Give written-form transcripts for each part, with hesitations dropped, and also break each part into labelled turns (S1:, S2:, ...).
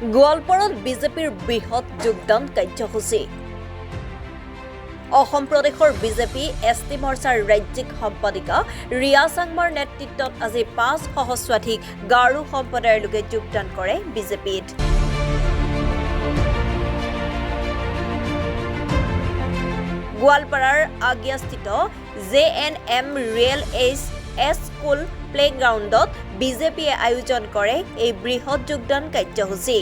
S1: গোৱালপাৰাত বিজেপিৰ বৃহৎ যোগদান কাৰ্যসূচী। অসম প্ৰদেশৰ বিজেপি এছটি মৰ্চাৰ ৰাজ্যিক সম্পাদিকা ৰিয়া চাংমাৰ নেতৃত্বত আজি ৫ সহস্ৰাধিক গাৰো সম্প্ৰদায়ৰ লোকে যোগদান কৰে বিজেপিত। গোৱালপাৰাৰ আগিয়াস্থিত JNM ৰিয়েল এছ স্কুল প্লেগ্ৰাউণ্ডত বিজেপিয়ে আয়োজন কৰে এই বৃহৎ যোগদান কাৰ্যসূচী।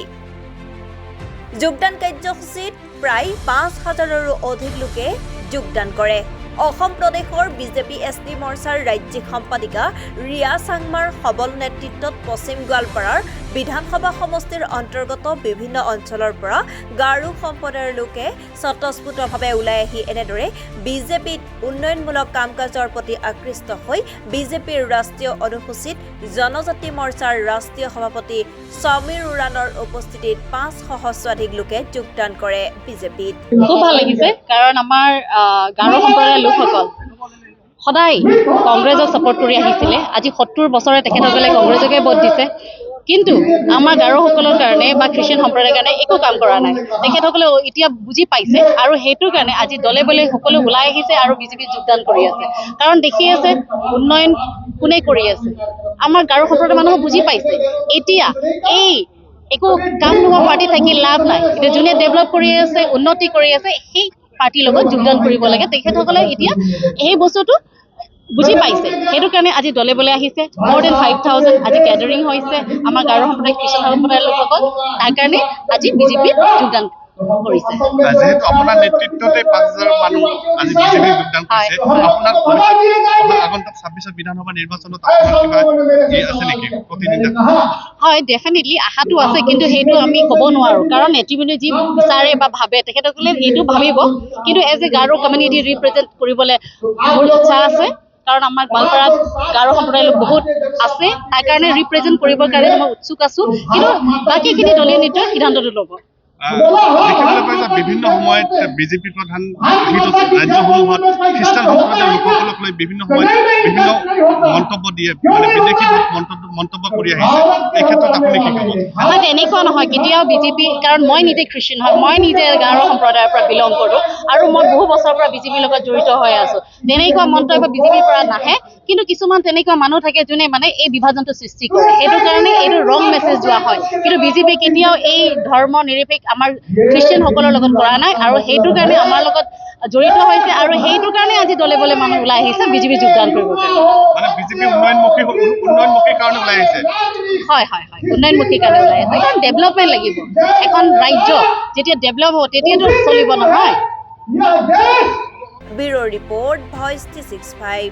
S1: যোগদান কাৰ্যসূচীত প্ৰায় ৫,০০০ৰো অধিক লোকে যোগদান কৰে। অসম প্ৰদেশৰ বিজেপি এছটি মৰ্চাৰ ৰাজ্যিক সম্পাদিকা ৰিয়া চাংমাৰ সবল নেতৃত্বত পশ্চিম গোৱালপাৰাৰ বিধানসভা সমষ্টিৰ অন্তৰ্গত বিভিন্ন অঞ্চলৰ পৰা গাৰো সম্প্ৰদায়ৰ লোকে স্বতঃস্ফূৰ্তভাৱে ওলাই আহি এনেদৰে বিজেপিত উন্নয়নমূলক কাম কাজৰ প্ৰতি আকৃষ্ট হৈ বিজেপিৰ ৰাষ্ট্ৰীয় অনুসূচিত জনজাতি মৰ্চাৰ ৰাষ্ট্ৰীয় সভাপতি সমীৰ উৰাণৰ উপস্থিতিত ৫ সহস্ৰাধিক লোকে যোগদান কৰে বিজেপিত।
S2: খুব ভাল লাগিছে, কাৰণ আমাৰ গাৰো সম্প্ৰদায়ৰ লোকসকল সদায় কংগ্ৰেছক ছাপোৰ্ট কৰি আহিছিলে। আজি ৭০ বছৰে তেখেতসকলে কংগ্ৰেছকে ভোট দিছে, কিন্তু আমাৰ গাৰোসকলৰ কাৰণে বা খ্ৰীষ্টিয়ান সম্প্ৰদায়ৰ কাৰণে একো কাম কৰা নাই। তেখেতসকলে এতিয়া বুজি পাইছে আৰু সেইটোৰ কাৰণে আজি দলে বলে সকলো ওলাই আহিছে আৰু বিজেপিত যোগদান কৰি আছে। কাৰণ দেখি আছে উন্নয়ন কোনে কৰি আছে, আমাৰ গাৰো সম্প্ৰদায়ৰ মানুহে বুজি পাইছে এতিয়া এই একো কাম নোহোৱা পাৰ্টি থাকি লাভ নাই। এতিয়া যোনে ডেভেলপ কৰি আছে, উন্নতি কৰি আছে, সেই পাৰ্টিৰ লগত যোগদান কৰিব লাগে। তেখেতসকলে এতিয়া এই বস্তুটো বুজি পাইছে, সেইটো কাৰণে আজি দলে বলে আহিছে। more than 5,000 আজি গেডাৰিং হৈছে আমাৰ গাৰো সম্প্ৰদায় খ্ৰীষ্টান সম্প্ৰদায়ৰ লোকসকল, তাৰ কাৰণে আজি বিজেপিত যোগদান কৰিছে।
S3: যেহেতু আপোনাৰ নেতৃত্বতে ৫,০০০ মানুহ আজি বিজেপি যোগদান কৰিছে, আপোনাৰ আগন্তুক ২৬ বিধানসভা নিৰ্বাচনত আপোনাৰ কিবা আছে নেকি প্ৰতিনিধিত্ব?
S2: হয়, ডেফিনেটলি আশাটো আছে, কিন্তু সেইটো আমি ক'ব নোৱাৰোঁ, কাৰণ নেতৃবৃন্দে যি বিচাৰে বা ভাবে তেখেতসকলে সেইটো ভাবিব। কিন্তু as a Garo community represent কৰিবলৈ মোৰ ইচ্ছা আছে, কাৰণ আমাৰ গোৱালপাৰাত গাৰো সম্প্ৰদায়ৰ লোক বহুত আছে, তাৰ কাৰণে ৰিপ্ৰেজেণ্ট কৰিবৰ কাৰণে মই উৎসুক আছোঁ। কিন্তু বাকীখিনি দলীয় নেতাই সিদ্ধান্তটো ল'ব।
S3: দেখিবলৈ পাই যে বিভিন্ন সময়ত বিজেপি প্ৰধান ৰাজ্যসমূহত খ্ৰীষ্টান সম্প্ৰদায়ৰ লোকসকলক লৈ বিভিন্ন সময়ত বিভিন্ন মন্তব্য দিয়ে, মানে বিদেশী মন্তব্য কৰি আহিছে। এই ক্ষেত্ৰত আপুনি কি ক'ব?
S2: আমাৰ তেনেকুৱা নহয় কেতিয়াও বিজেপি, কাৰণ মই নিজে খ্ৰীষ্টান হয়, মই নিজে গাৰো সম্প্ৰদায়ৰ পৰা বিলং কৰোঁ আৰু মই বহু বছৰৰ পৰা বিজেপিৰ লগত জড়িত হৈ আছোঁ। তেনেকুৱা মন্তব্য বিজেপিৰ পৰা নাহে, কিন্তু কিছুমান তেনেকুৱা মানুহ থাকে যোনে মানে এই বিভাজনটো সৃষ্টি কৰে। সেইটো কাৰণে এইটো ৰং মেছেজ যোৱা হয়। কিন্তু বিজেপি কেতিয়াও এই ধৰ্ম নিৰপেক্ষ আমাৰ খ্ৰীষ্টিয়ানসকলৰ লগত কৰা নাই, আৰু সেইটোৰ কাৰণে আমাৰ লগত জড়িত হৈছে, আৰু সেইটোৰ কাৰণে আজি দলে বলে মানুহ ওলাই আহিছে বিজেপি যোগদান কৰিবৰ কাৰণে।
S3: মানে বিজেপি উন্নয়নমুখী কাৰণে ওলাই আহিছে।
S2: হয়, উন্নয়নমুখী কাৰণে ওলাই আছে, কাৰণ ডেভেলপমেণ্ট লাগিব। এখন ৰাজ্য যেতিয়া ডেভেলপ হ'ব তেতিয়াতো চলিব নহয়।
S1: Bureau' report, voice 365।